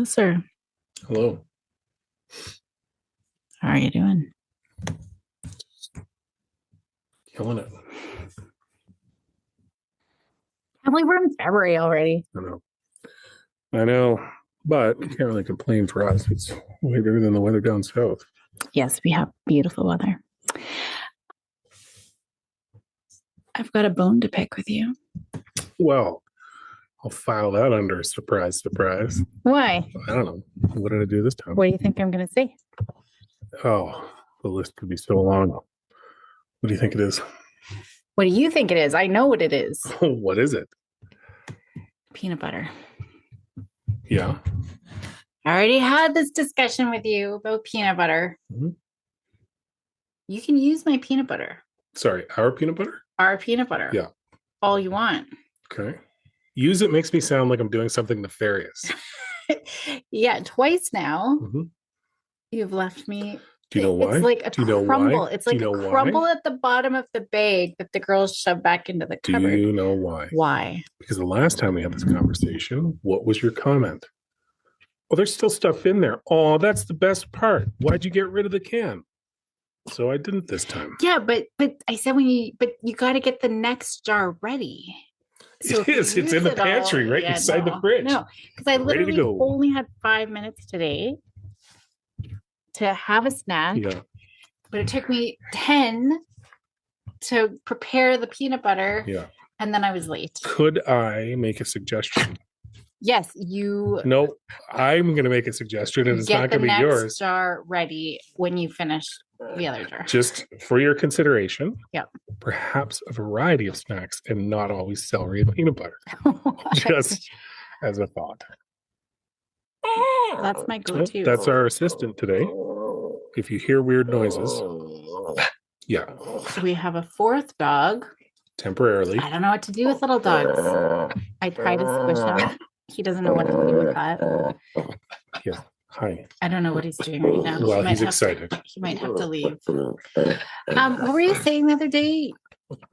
sir. Hello. How are you doing? Killing it. I believe we're in February already. I know, but you can't really complain for us. It's way better than the weather down south. Yes, we have beautiful weather. I've got a bone to pick with you. Well, I'll file that under surprise. Why? I don't know. What did I do this time? What do you think I'm going to say? Oh, the list could be so long. What do you think it is? What do you think it is? I know what it is. What is it? Peanut butter. Yeah. I already had this discussion with you about peanut butter. Mm-hmm. You can use my peanut butter. Sorry, our peanut butter? Our peanut butter. Yeah. All you want. Okay. Use it makes me sound like I'm doing something nefarious. Yeah, twice now. Mm-hmm. You've left me. Do you know why? It's like a crumble. Why? It's like a crumble why? at the bottom of the bag that the girls shove back into the cupboard. Do you know why? Why? Because the last time we had this conversation, what was your comment? Oh, there's still stuff in there. Oh, that's the best part. Why'd you get rid of the can? So I didn't this time. Yeah, but I said you got to get the next jar ready. So it is. It's in the pantry, right inside the fridge. No, because I literally only had 5 minutes today to have a snack. Yeah. But it took me 10 to prepare the peanut butter. Yeah. And then I was late. Could I make a suggestion? Yes, you. No, I'm going to make a suggestion, and it's not going to be yours. Get the next jar ready when you finish the other jar. Just for your consideration. Yep. Perhaps a variety of snacks, and not always celery and peanut butter. Just as a thought. That's my go-to. That's our assistant today. If you hear weird noises, yeah. So we have a fourth dog. Temporarily. I don't know what to do with little dogs. I try to squish him. He doesn't know what to do with that. Yeah. Hi. I don't know what he's doing right now. Well, he's excited. He might have to leave. What were you saying the other day?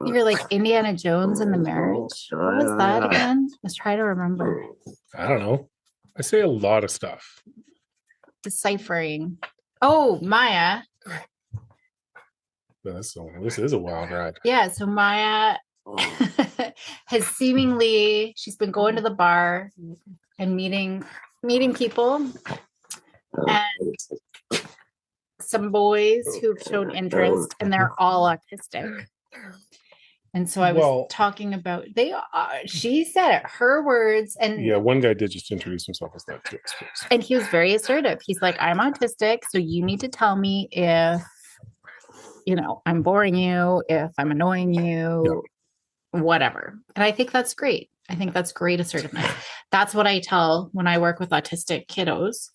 You were like Indiana Jones in the marriage. What was that again? Let's try to remember. I don't know. I say a lot of stuff. Deciphering. Oh, Maya. This is a wild ride. Yeah, so Maya has seemingly, she's been going to the bar and meeting people and some boys who've shown interest, and they're all autistic. And so I was talking about she said it, her words. And yeah, one guy did just introduce himself as that too. And he was very assertive. He's like, I'm autistic, so you need to tell me if, I'm boring you, if I'm annoying you, whatever. And I think that's great. I think that's great assertiveness. That's what I tell when I work with autistic kiddos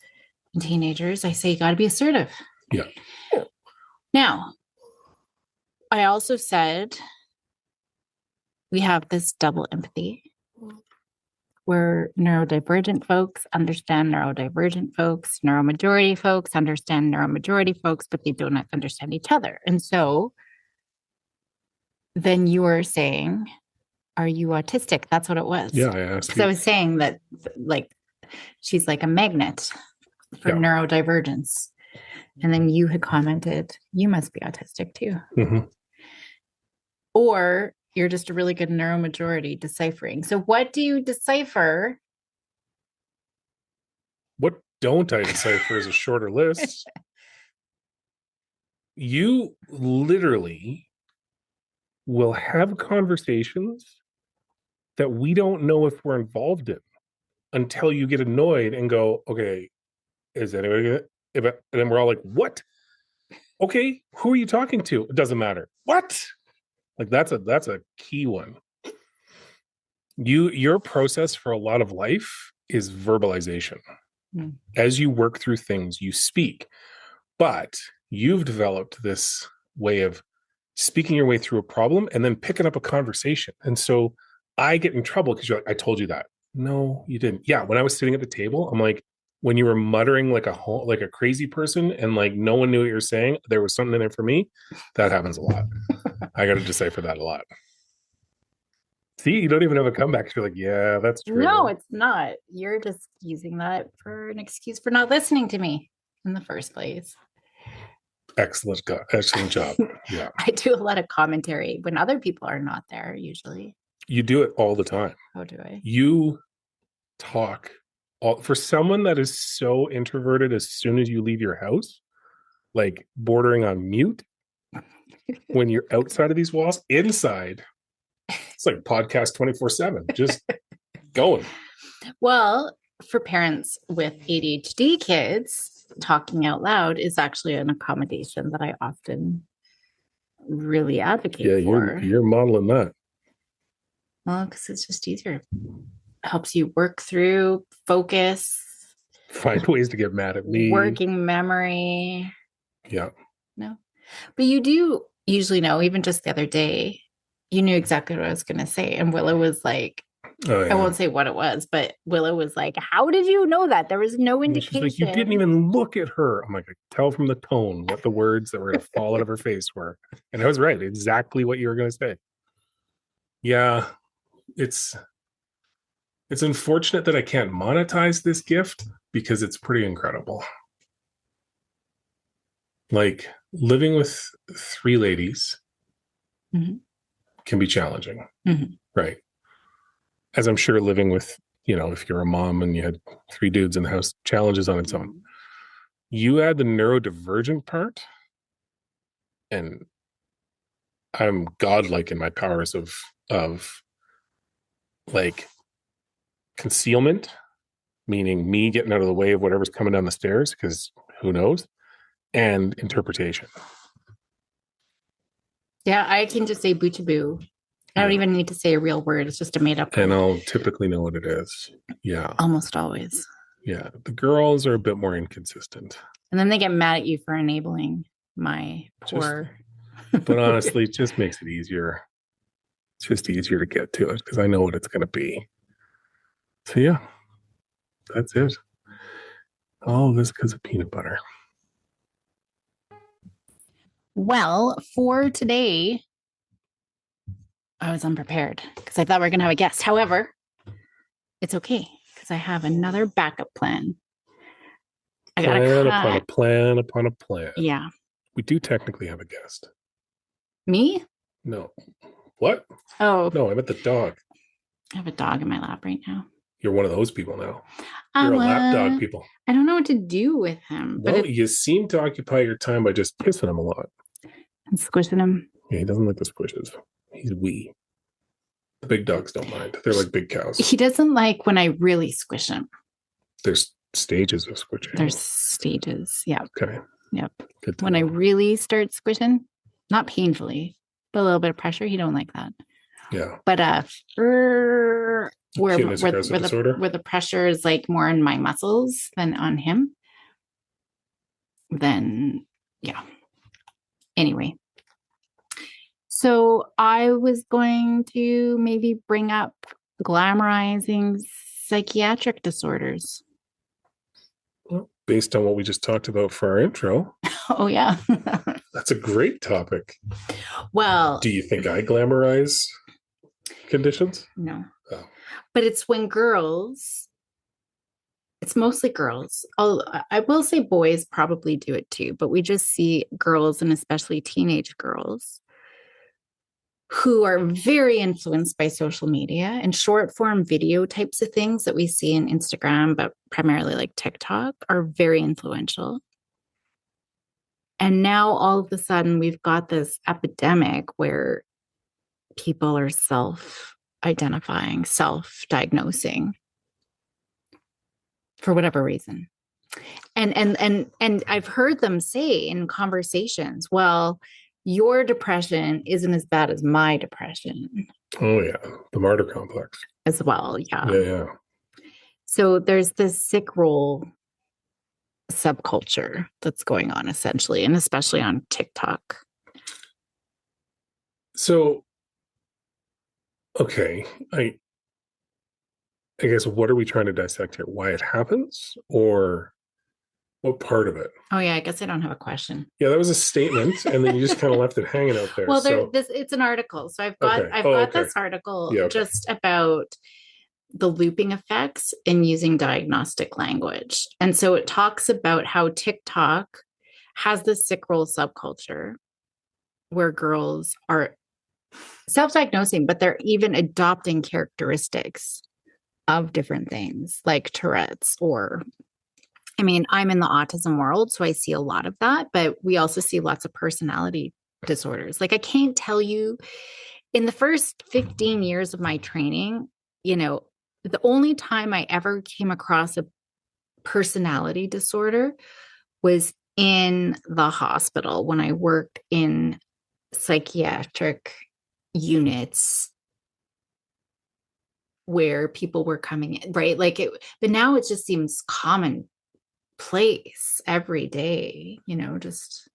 and teenagers. I say, you got to be assertive. Yeah. Now, I also said we have this double empathy where neurodivergent folks understand neurodivergent folks, neuromajority folks understand neuromajority folks, but they do not understand each other. And so then you were saying, are you autistic? That's what it was. Yeah, I asked. Because I was saying that, like, she's like a magnet for neurodivergence. And then you had commented, you must be autistic too. Mm-hmm. Or you're just a really good neuromajority deciphering. So what do you decipher? What don't I decipher is a shorter list. You literally will have conversations that we don't know if we're involved in until you get annoyed and go, okay, is anybody gonna? And then we're all like, what? Okay, who are you talking to? It doesn't matter. What? Like that's a key one. Your process for a lot of life is verbalization. Mm. As you work through things, you speak. But you've developed this way of speaking your way through a problem and then picking up a conversation. And so I get in trouble because you're like, I told you that. No, you didn't. Yeah, when I was sitting at the table, I'm like, when you were muttering like a crazy person and like no one knew what you were saying, there was something in there for me. That happens a lot. I got to decipher that a lot. See, you don't even have a comeback. You're like, yeah, that's No, true. it's not. You're just using that for an excuse for not listening to me in the first place. Excellent job. Yeah. I do a lot of commentary when other people are not there, usually. You do it all the time. How do I? You talk for someone that is so introverted as soon as you leave your house, like bordering on mute when you're outside of these walls, inside, it's like podcast 24/7, just going. Well, for parents with ADHD kids, talking out loud is actually an accommodation that I often really advocate for. You're modeling that. Well, because it's just easier. Helps you work through, focus, Find ways to get mad at me. working memory. Yeah. No. But you do usually know, even just the other day, you knew exactly what I was going to say. And Willow was like, Oh, yeah. I won't say what it was, but Willow was like, how did you know that? There was no indication. She's like, you didn't even look at her. I'm like, I tell from the tone what the words that were going to fall out of her face were. And I was right. Exactly what you were going to say. Yeah. It's unfortunate that I can't monetize this gift because it's pretty incredible. Like living with three ladies can be challenging. Right. As I'm sure living with, if you're a mom and you had three dudes in the house, challenges on its own. You add the neurodivergent part, and I'm godlike in my powers of like concealment, meaning me getting out of the way of whatever's coming down the stairs, because who knows, and interpretation. Yeah, I can just say boo to boo. I don't even need to say a real word. It's just a made up word. And I'll typically know what it is. Yeah. Almost always. Yeah. The girls are a bit more inconsistent. And then they get mad at you for enabling my poor. But honestly, it just makes it easier. It's just easier to get to it because I know what it's going to be. So yeah, that's it. All of this because of peanut butter. Well, for today, I was unprepared because I thought we were going to have a guest. However, it's okay because I have another backup plan. I got upon a plan upon a plan. Yeah. We do technically have a guest. Me? No. What? Oh. No, I meant the dog. I have a dog in my lap right now. You're one of those people now. You're a lap dog people. I don't know what to do with him. Well, you seem to occupy your time by just kissing him a lot. And squishing him. Yeah, he doesn't like the squishes. He's wee. The big dogs don't mind. They're like big cows. He doesn't like when I really squish him. There's stages of squishing. There's stages. Yeah. Okay. Yep. When I really start squishing, not painfully, but a little bit of pressure, he don't like that. Yeah. But where the pressure is like more on my muscles than on him, then yeah. Anyway. So I was going to maybe bring up glamorizing psychiatric disorders. Well, based on what we just talked about for our intro. Oh, yeah. That's a great topic. Well, do you think I glamorize conditions? No. Oh. But it's when girls, it's mostly girls. I will say boys probably do it too, but we just see girls and especially teenage girls who are very influenced by social media and short form video types of things that we see in Instagram, but primarily like TikTok, are very influential. And now all of a sudden we've got this epidemic where people are self-identifying, self-diagnosing for whatever reason. And I've heard them say in conversations, well, your depression isn't as bad as my depression. Oh, yeah. The martyr complex. As well, yeah. Yeah. So there's this sick role subculture that's going on essentially, and especially on TikTok. So, okay. I guess what are we trying to dissect here? Why it happens, or What part of it? Oh yeah, I guess I don't have a question. Yeah, that was a statement, and then you just kind of left it hanging out there. Well, So it's an article. So okay. I've Oh, got okay. this article Yeah, okay. just about the looping effects in using diagnostic language. And so it talks about how TikTok has this sick role subculture where girls are self-diagnosing, but they're even adopting characteristics of different things like Tourette's or I mean, I'm in the autism world, so I see a lot of that, but we also see lots of personality disorders. Like I can't tell you in the first 15 years of my training, you know, the only time I ever came across a personality disorder was in the hospital when I worked in psychiatric units where people were coming in, right? Like it, but now it just seems commonplace every day, you know, just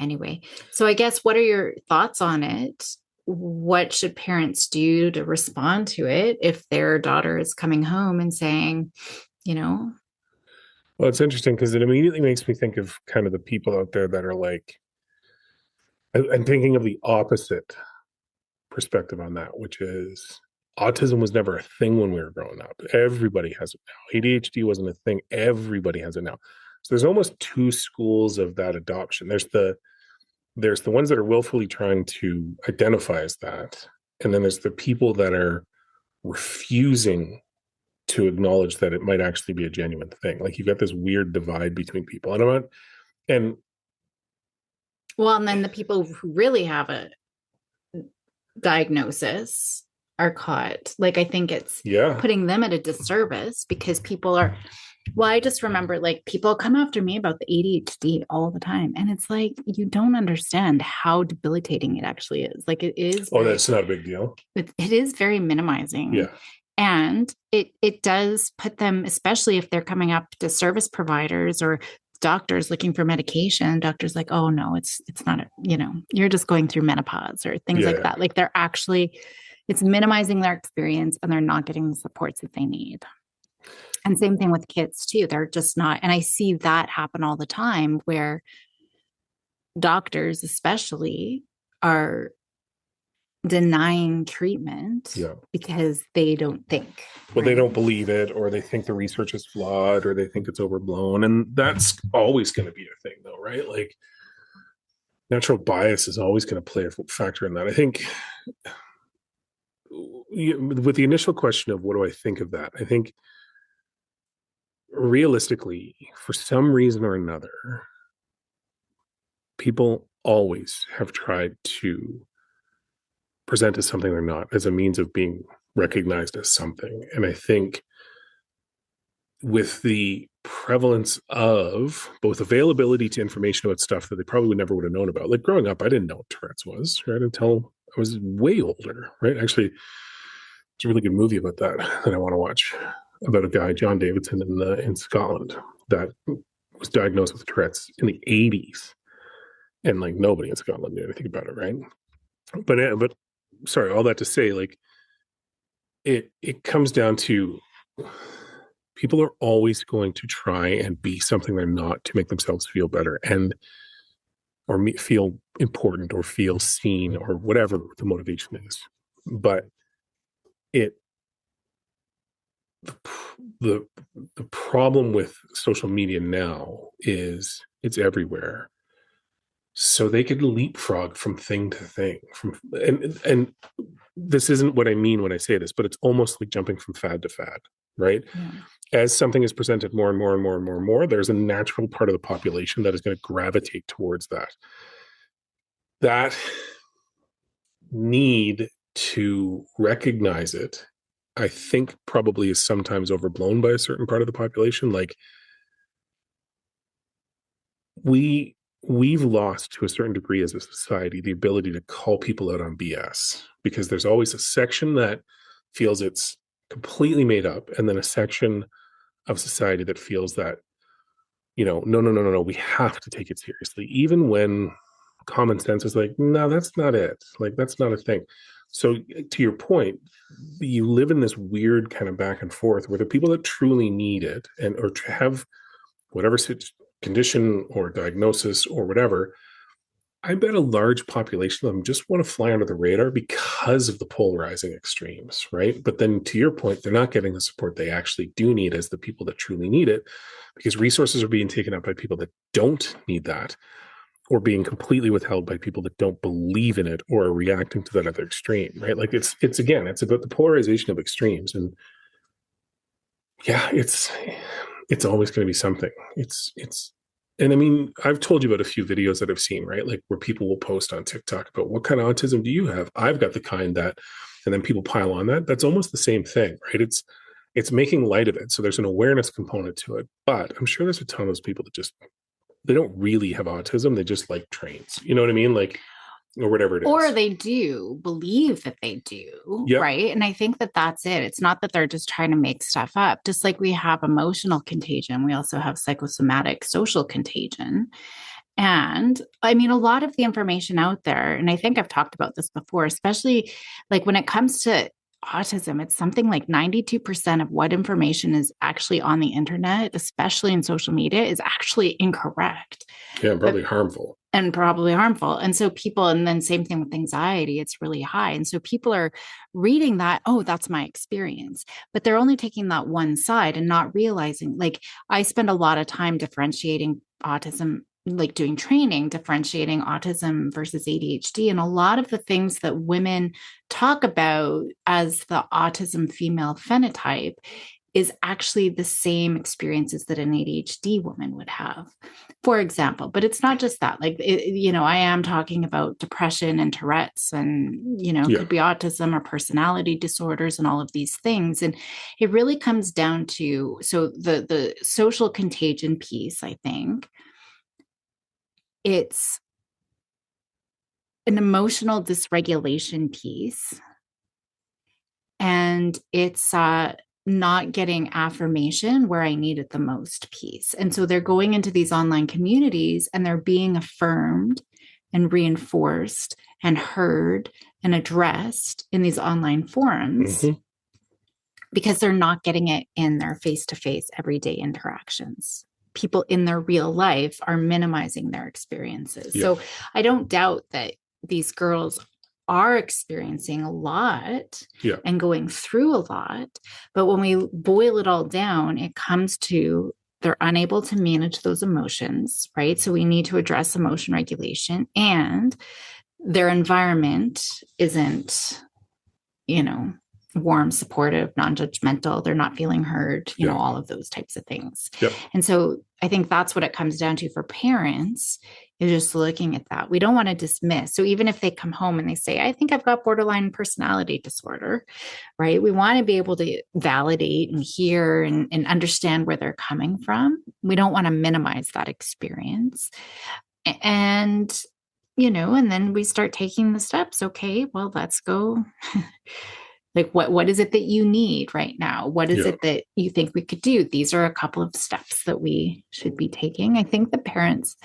anyway. So I guess what are your thoughts on it? What should parents do to respond to it if their daughter is coming home and saying, you know, Well, it's interesting because it immediately makes me think of kind of the people out there that are like, I'm thinking of the opposite perspective on that, which is autism was never a thing when we were growing up. Everybody has it now. ADHD wasn't a thing. Everybody has it now. So there's almost two schools of that adoption. There's the ones that are willfully trying to identify as that, and then there's the people that are refusing to acknowledge that it might actually be a genuine thing. Like you've got this weird divide between people, and I'm not, and well, and then the people who really have a diagnosis are caught. Like I think it's yeah, putting them at a disservice because people are well, I just remember like people come after me about the ADHD all the time. And it's like you don't understand how debilitating it actually is. Like it is oh, that's not a big deal. it is very minimizing. Yeah. And it does put them, especially if they're coming up to service providers or doctors looking for medication, doctors like, oh no, it's not a, you know, you're just going through menopause or things like that. Like they're actually it's minimizing their experience and they're not getting the supports that they need. And same thing with kids too. They're just not, and I see that happen all the time where doctors, especially, are denying treatment Yeah. because they don't think. Well, they don't believe it, or they think the research is flawed, or they think it's overblown. And that's always going to be a thing, though, right? Like natural bias is always going to play a factor in that. I think with the initial question of what do I think of that, I think realistically, for some reason or another, people always have tried to present as something they're not, as a means of being recognized as something. And I think with the prevalence of both availability to information about stuff that they probably never would have known about. Like growing up, I didn't know what Tourette's was, right? Until I was way older, right? Actually, it's a really good movie about that I want to watch, about a guy, John Davidson, in Scotland, that was diagnosed with Tourette's in the 80s. And like nobody in Scotland knew anything about it, right? But sorry, all that to say, like it comes down to people are always going to try and be something they're not to make themselves feel better and or feel important or feel seen or whatever the motivation is. But it the the problem with social media now is it's everywhere. So they could leapfrog from thing to thing from and this isn't what I mean when I say this, but it's almost like jumping from fad to fad, right? Yeah. As something is presented more and more and more and more and more, there's a natural part of the population that is going to gravitate towards that. That need to recognize it, I think probably is sometimes overblown by a certain part of the population. Like we've lost to a certain degree as a society the ability to call people out on BS because there's always a section that feels it's completely made up and then a section of society that feels that, you know, no, we have to take it seriously, even when common sense is like, no, that's not it. Like, that's not a thing. So to your point, you live in this weird kind of back and forth where the people that truly need it and or have whatever condition or diagnosis or whatever, I bet a large population of them just want to fly under the radar because of the polarizing extremes, right? But then to your point, they're not getting the support they actually do need as the people that truly need it, because resources are being taken up by people that don't need that, or being completely withheld by people that don't believe in it or are reacting to that other extreme, right? Like it's about the polarization of extremes. And yeah, it's always going to be something. And I mean, I've told you about a few videos that I've seen, right? Like where people will post on TikTok about what kind of autism do you have? I've got the kind that, and then people pile on that. That's almost the same thing, right? It's making light of it. So there's an awareness component to it. But I'm sure there's a ton of those people that just, they don't really have autism. They just like trains. You know what I mean? Like, or whatever it is. Or they do believe that they do, Yep. right? And I think that that's it. It's not that they're just trying to make stuff up. Just like we have emotional contagion, we also have psychosomatic social contagion. And I mean, a lot of the information out there, and I think I've talked about this before, especially like when it comes to autism, it's something like 92% of what information is actually on the internet, especially in social media, is actually incorrect. Yeah, probably harmful. And probably harmful. And so people, and then same thing with anxiety, it's really high. And so people are reading that, oh, that's my experience. But they're only taking that one side and not realizing, like, I spend a lot of time differentiating autism, like doing training, differentiating autism versus ADHD. And a lot of the things that women talk about as the autism female phenotype is actually the same experiences that an ADHD woman would have, for example. But it's not just that. Like, I am talking about depression and Tourette's and, could be autism or personality disorders and all of these things. And it really comes down to, so the social contagion piece, I think, it's an emotional dysregulation piece. And it's not getting affirmation where I need it the most piece. And so they're going into these online communities and they're being affirmed and reinforced and heard and addressed in these online forums because they're not getting it in their face-to-face everyday interactions. People in their real life are minimizing their experiences. Yeah. So I don't doubt that these girls are experiencing a lot and going through a lot. But when we boil it all down, it comes to they're unable to manage those emotions, right? So we need to address emotion regulation, and their environment isn't, warm, supportive, non-judgmental. They're not feeling heard, all of those types of things. Yep. And so I think that's what it comes down to for parents, is just looking at that. We don't want to dismiss. So even if they come home and they say, I think I've got borderline personality disorder, right? We want to be able to validate and hear and understand where they're coming from. We don't want to minimize that experience. And, and then we start taking the steps. Okay, well, let's go. Like, what is it that you need right now? What is it that you think we could do? These are a couple of steps that we should be taking. I think the parents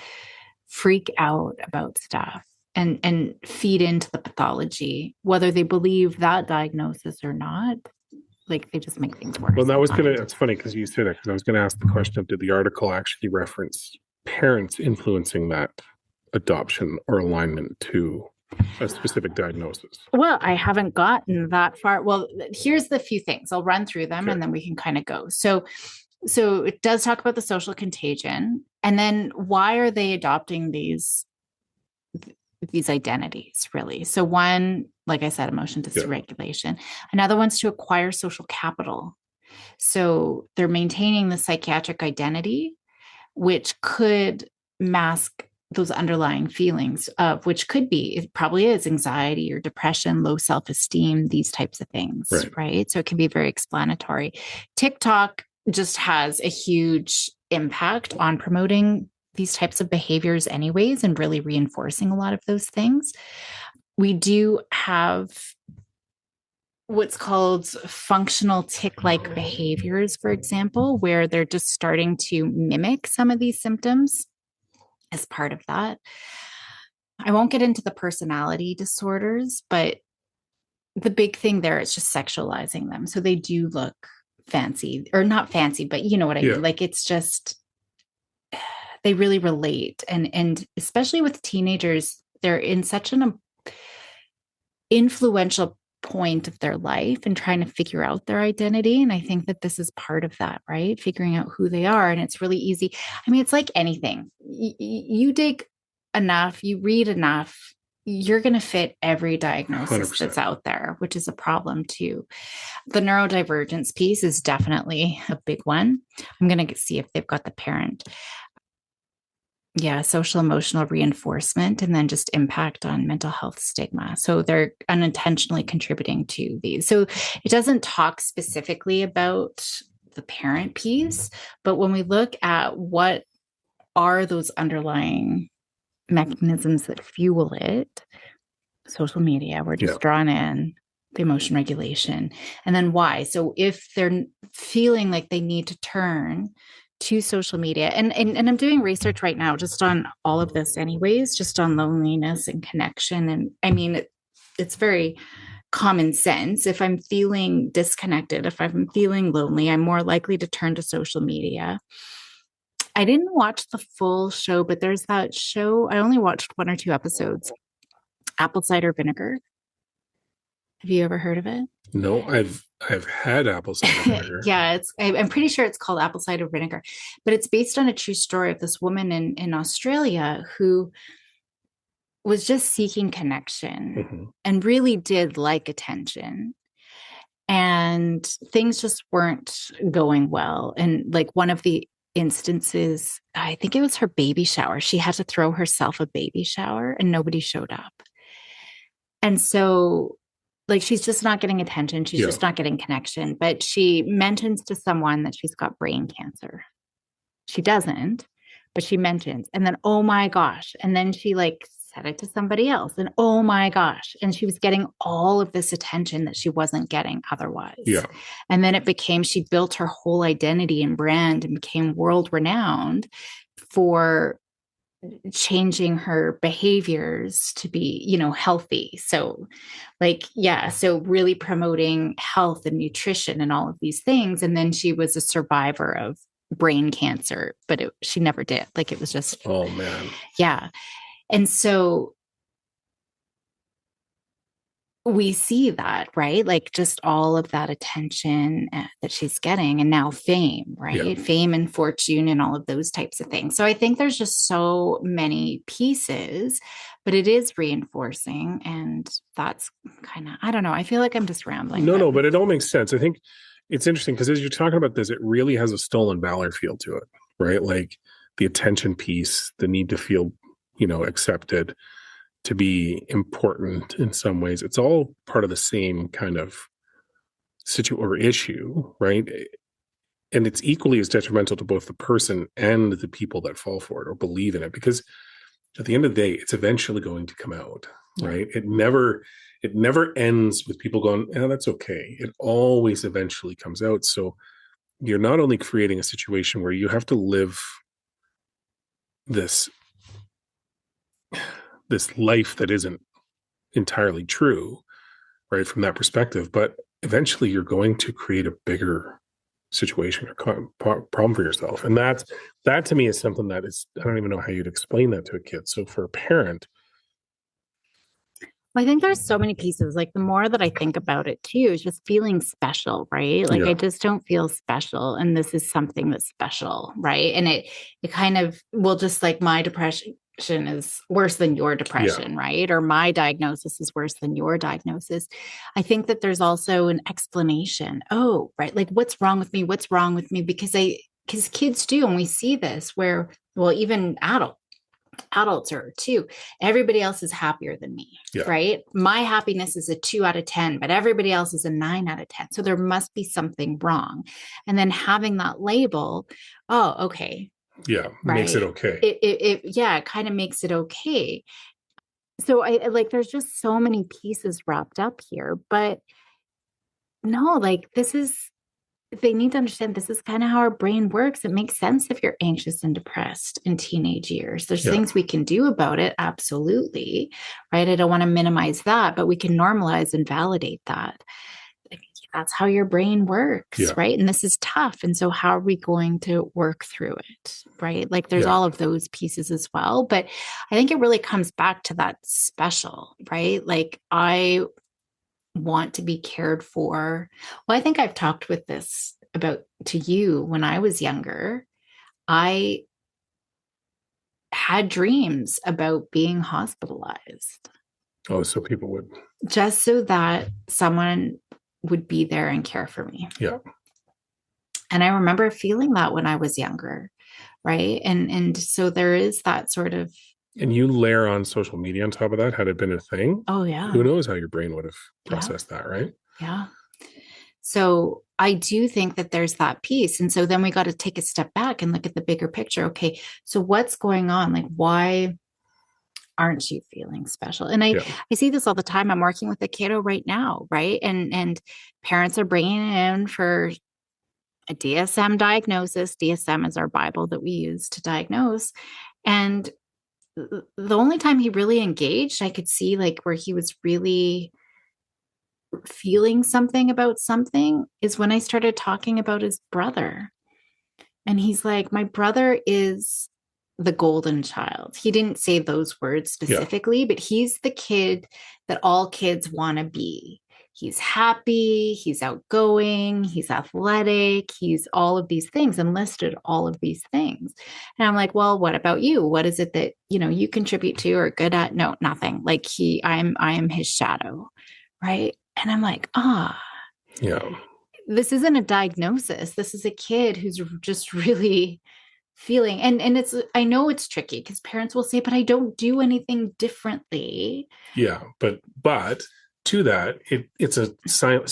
freak out about stuff and feed into the pathology, whether they believe that diagnosis or not. Like, they just make things worse. Well, it's funny because you said that, because I was going to ask the question of, did the article actually reference parents influencing that adoption or alignment to a specific diagnosis? Well, I haven't gotten that far. Well, here's the few things. I'll run through them and then we can kind of go. So it does talk about the social contagion. And then why are they adopting these identities, really? So one, like I said, emotion dysregulation. Another one's to acquire social capital. So they're maintaining the psychiatric identity, which could mask those underlying feelings of, which could be, it probably is anxiety or depression, low self-esteem, these types of things, right? So it can be very explanatory. TikTok just has a huge impact on promoting these types of behaviors anyways, and really reinforcing a lot of those things. We do have what's called functional tic-like behaviors, for example, where they're just starting to mimic some of these symptoms as part of that. I won't get into the personality disorders, but the big thing there is just sexualizing them. So they do look fancy, or not fancy, but you know what I mean? Like, it's just, they really relate. And especially with teenagers, they're in such an influential point of their life and trying to figure out their identity. And I think that this is part of that, right? Figuring out who they are. And it's really easy. I mean, it's like anything. You dig enough, you read enough, you're going to fit every diagnosis 100%. That's out there, which is a problem too. The neurodivergence piece is definitely a big one. I'm going to see if they've got the parent. Yeah, social emotional reinforcement, and then just impact on mental health stigma. So they're unintentionally contributing to these. So it doesn't talk specifically about the parent piece, but when we look at what are those underlying mechanisms that fuel it, social media, we're just drawn in, the emotion regulation, and then why. So if they're feeling like they need to turn to social media, and I'm doing research right now just on all of this anyways, just on loneliness and connection. And I mean, it's very common sense. If I'm feeling disconnected, if I'm feeling lonely, I'm more likely to turn to social media. I didn't watch the full show, but there's that show. I only watched 1 or 2 episodes. Apple cider vinegar. Have you ever heard of it? No, I've had apple cider vinegar. Yeah, I'm pretty sure it's called apple cider vinegar, but it's based on a true story of this woman in Australia who was just seeking connection and really did like attention. And things just weren't going well. And like one of the instances, I think it was her baby shower. She had to throw herself a baby shower and nobody showed up. And so like she's just not getting attention. She's just not getting connection. But she mentions to someone that she's got brain cancer. She doesn't, but she mentions. And then, oh my gosh. And then she like said it to somebody else. And oh my gosh. And she was getting all of this attention that she wasn't getting otherwise. Yeah. And then it became, she built her whole identity and brand and became world renowned for changing her behaviors to be, you know, healthy. So like, yeah. So really promoting health and nutrition and all of these things. And then she was a survivor of brain cancer, but she never did. Like it was just, oh man. Yeah. And so we see that, right? Like just all of that attention that she's getting, and now fame, right? Fame and fortune and all of those types of things. So I think there's just so many pieces, but it is reinforcing. And that's kind of, I don't know. I feel like I'm just rambling. No, but it all makes sense. I think it's interesting because as you're talking about this, it really has a stolen valor feel to it, right? Like the attention piece, the need to feel, you know, accepted, to be important in some ways. It's all part of the same kind of issue, right? And it's equally as detrimental to both the person and the people that fall for it or believe in it, because at the end of the day, it's eventually going to come out, right? It never ends with people going, "Oh, that's okay." It always eventually comes out. So you're not only creating a situation where you have to live this life that isn't entirely true, right, from that perspective, but eventually you're going to create a bigger situation or problem for yourself. And that to me is something that is, I don't even know how you'd explain that to a kid. So for a parent, I think there's so many pieces. Like the more that I think about it too, is just feeling special, right? Like I just don't feel special. And this is something that's special, right? And it kind of will just like my depression is worse than your depression, right? Or my diagnosis is worse than your diagnosis. I think that there's also an explanation. Oh, right. Like what's wrong with me? What's wrong with me? Because kids do. And we see this where, well, even adults are too. Everybody else is happier than me, right? My happiness is a 2 out of 10, but everybody else is a 9 out of 10. So there must be something wrong. And then having that label, oh, okay. Yeah. Right? Makes it okay. It kind of makes it okay. So I like, there's just so many pieces wrapped up here, but no, like they need to understand this is kind of how our brain works. It makes sense if you're anxious and depressed in teenage years. There's things we can do about it. Absolutely. Right. I don't want to minimize that, but we can normalize and validate that. that's how your brain works, Yeah. right? And this is tough. And so how are we going to work through it, right? Like there's all of those pieces as well. But I think it really comes back to that special, right? Like I want to be cared for. Well, I think I've talked with this about to you when I was younger. I had dreams about being hospitalized. Oh, so people would. Just so that someone would be there and care for me. Yeah. And I remember feeling that when I was younger, right? And so there is that sort of. And you layer on social media on top of that, had it been a thing. Oh, yeah. Who knows how your brain would have processed that, right? Yeah. So I do think that there's that piece. And so then we got to take a step back and look at the bigger picture. Okay, so what's going on? Like, why aren't you feeling special? And I see this all the time. I'm working with a kiddo right now, right? And parents are bringing in for a DSM diagnosis. DSM is our Bible that we use to diagnose. And the only time he really engaged, I could see like where he was really feeling something about something is when I started talking about his brother. And he's like, my brother is the golden child. He didn't say those words specifically, but he's the kid that all kids want to be. He's happy, he's outgoing, he's athletic, he's all of these things, and listed all of these things. And I'm like, well, what about you? What is it that, you contribute to or good at? No, nothing. Like I am his shadow. Right. And I'm like, this isn't a diagnosis. This is a kid who's just really feeling. And it's, I know it's tricky because parents will say, but I don't do anything differently. Yeah. But to that, it's a sign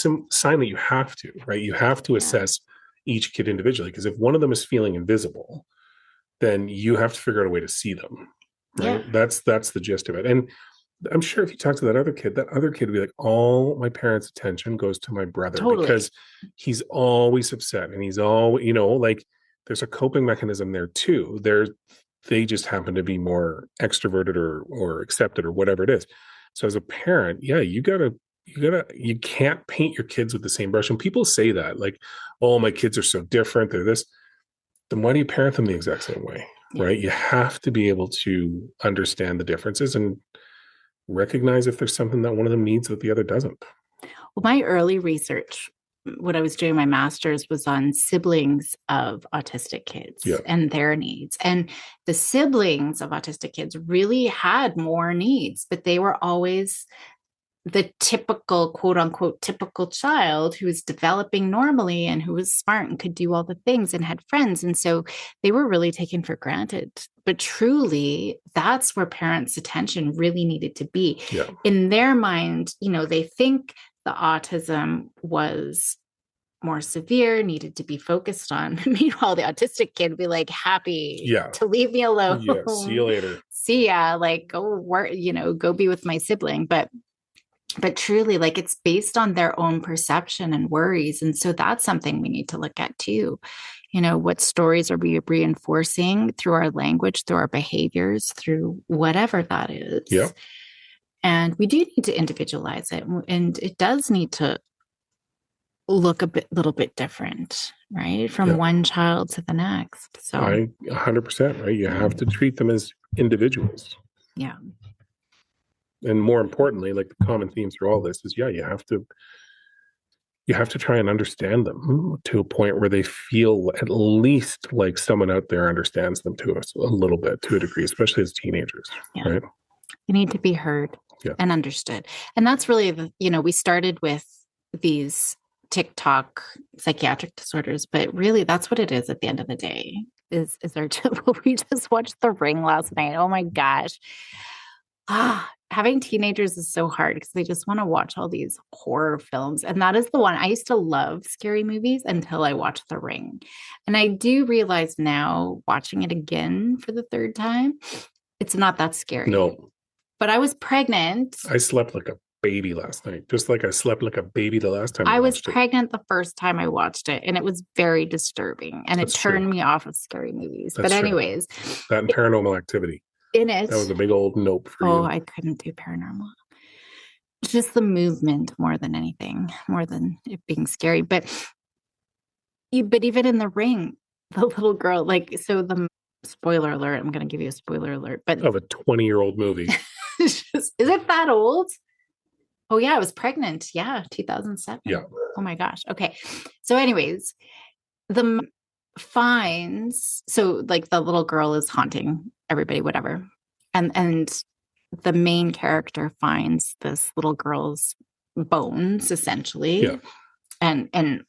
that you have to, right? You have to assess each kid individually, because if one of them is feeling invisible, then you have to figure out a way to see them, right? Yeah. That's the gist of it. And I'm sure if you talk to that other kid would be like, all my parents' attention goes to my brother because he's always upset and he's always, like there's a coping mechanism there too. They just happen to be more extroverted or accepted or whatever it is. So as a parent, you can't paint your kids with the same brush. And people say that like, oh, my kids are so different. They're this. Then why do you parent them the exact same way? Right? You have to be able to understand the differences and recognize if there's something that one of them needs that the other doesn't. Well, my early research, what I was doing my master's, was on siblings of autistic kids and their needs. And the siblings of autistic kids really had more needs, but they were always the typical, quote unquote, typical child who was developing normally and who was smart and could do all the things and had friends. And so they were really taken for granted. But truly, that's where parents' attention really needed to be. Yeah. In their mind, they think the autism was more severe, needed to be focused on. Meanwhile, the autistic kid would be like happy to leave me alone. Yeah, see you later. See ya. Like go work, go be with my sibling. But truly, like it's based on their own perception and worries. And so that's something we need to look at too. What stories are we reinforcing through our language, through our behaviors, through whatever that is. Yeah. And we do need to individualize it. And it does need to look little bit different, right? From one child to the next. So 100%, right? You have to treat them as individuals. Yeah. And more importantly, like the common theme through all this is, you have to try and understand them to a point where they feel at least like someone out there understands them to us a little bit, to a degree, especially as teenagers, right? You need to be heard and understood. And that's really, we started with these TikTok psychiatric disorders, but really that's what it is at the end of the day is we just watched The Ring last night. Oh my gosh. Having teenagers is so hard because they just want to watch all these horror films. And that is the one. I used to love scary movies until I watched The Ring. And I do realize now, watching it again for the third time, it's not that scary. No. But I was pregnant. I slept like a baby last night, just like I slept like a baby the last time I was pregnant the first time I watched it, and it was very disturbing. And it turned me off of scary movies. But anyways. That and Paranormal Activity. In it. That was a big old nope for you. Oh, I couldn't do paranormal. just the movement more than anything, more than it being scary. But even in The Ring, the little girl, like, so the spoiler alert, I'm going to give you a spoiler alert, but of a 20-year-old movie. is it that old? Oh yeah, I was pregnant. Yeah, 2007. Yeah. Oh my gosh. Okay. So anyways, the finds, so like the little girl is haunting everybody, whatever. And the main character finds this little girl's bones, essentially. Yeah. And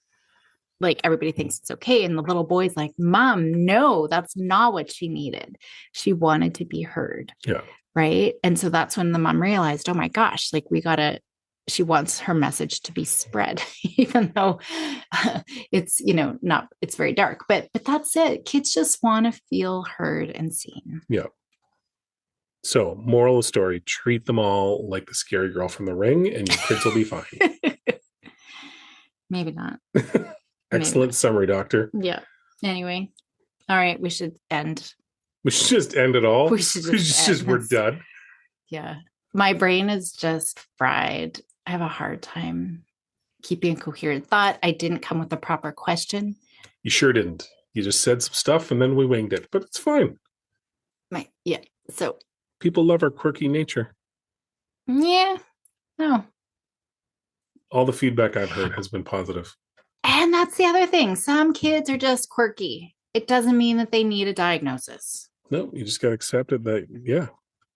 like everybody thinks it's okay. And the little boy's like, Mom, no, that's not what she needed. She wanted to be heard. Yeah. Right. And so that's when the mom realized, oh my gosh, like she wants her message to be spread, even though it's, not, it's very dark, but that's it. Kids just want to feel heard and seen. Yeah. So, moral of the story, treat them all like the scary girl from The Ring and your kids will be fine. Maybe not. Excellent summary, doctor. Yeah. Anyway. All right. We should end. We should just end it all. We should just we're done. Yeah. My brain is just fried. I have a hard time keeping a coherent thought. I didn't come with a proper question. You sure didn't. You just said some stuff and then we winged it, but it's fine. Yeah. So people love our quirky nature. Yeah. No. All the feedback I've heard has been positive. And that's the other thing. Some kids are just quirky. It doesn't mean that they need a diagnosis. No, you just got to accept it that, yeah.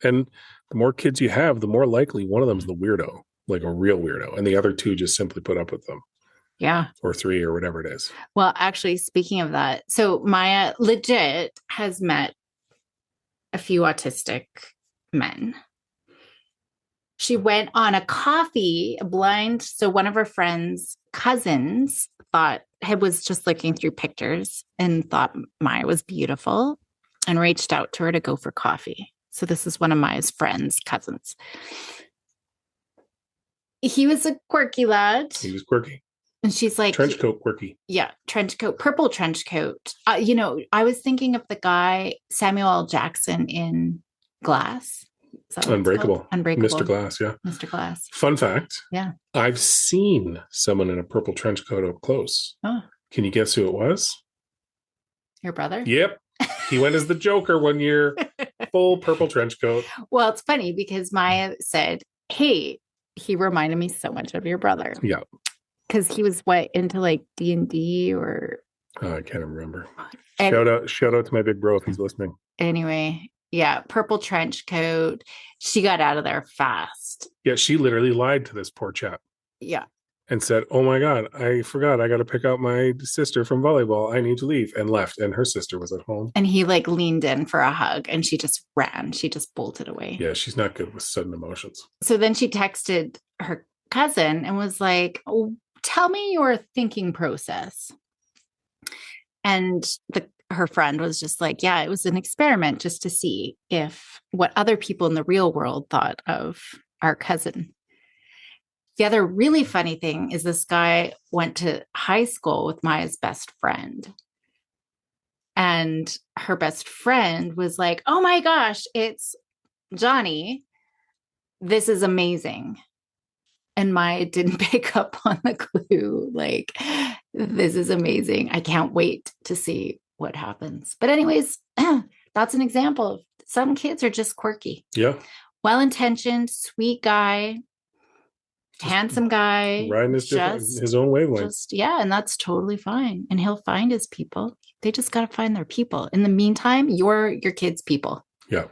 And the more kids you have, the more likely one of them is the weirdo, like a real weirdo. And the other two just simply put up with them. Yeah. Or three or whatever it is. Well, actually, speaking of that, so Maya legit has met a few autistic men. She went on a blind. So one of her friends' cousins was just looking through pictures and thought Maya was beautiful and reached out to her to go for coffee. So this is one of Maya's friends' cousins. He was a quirky lad. He was quirky. And she's like, trench coat quirky. Yeah, trench coat, purple trench coat. I was thinking of the guy, Samuel L. Jackson in Glass. Unbreakable. Unbreakable. Mr. Glass, yeah. Mr. Glass. Fun fact. Yeah. I've seen someone in a purple trench coat up close. Oh. Can you guess who it was? Your brother? Yep. He went as the Joker one year. Full purple trench coat. Well, it's funny because Maya said, hey, he reminded me so much of your brother. Yeah. Because he was into like D&D or... I can't remember. Shout out to my big bro if he's listening. Anyway, yeah, purple trench coat. She got out of there fast. Yeah, she literally lied to this poor chap. Yeah. And said, oh my God, I forgot. I got to pick out my sister from volleyball. I need to leave. And left. And her sister was at home. And he like leaned in for a hug and she just ran. She just bolted away. Yeah, she's not good with sudden emotions. So then she texted her cousin and was like, oh, tell me your thinking process. And her friend was just like, yeah, it was an experiment just to see what other people in the real world thought of our cousin. The other really funny thing is this guy went to high school with Maya's best friend. And her best friend was like, oh my gosh, it's Johnny. This is amazing. And Maya didn't pick up on the clue. Like, this is amazing. I can't wait to see what happens. But anyways, that's an example of some kids are just quirky. Yeah. Well-intentioned, sweet guy, handsome guy. Riding his own wavelength. Yeah, and that's totally fine. And he'll find his people. They just got to find their people. In the meantime, you're your kids' people. Yeah.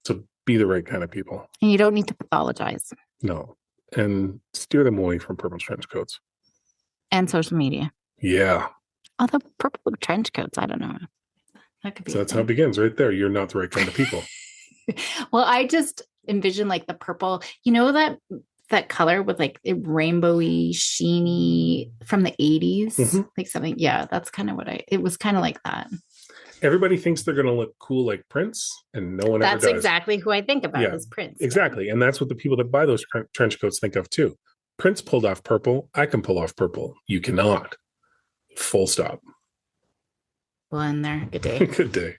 So be the right kind of people. And you don't need to pathologize. No. And steer them away from purple trench coats. And social media. Yeah. Although purple trench coats, I don't know. That could be. So that's how it begins right there. You're not the right kind of people. Well, I just envision like the purple, that color with like a rainbowy, sheeny from the 80s, mm-hmm. like something. Yeah, that's kind of it was kind of like that. Everybody thinks they're going to look cool like Prince, and no one ever does. That's exactly who I think about as Prince. Exactly. And that's what the people that buy those trench coats think of too. Prince pulled off purple. I can pull off purple. You cannot. Full stop. Well, in there. Good day. Good day.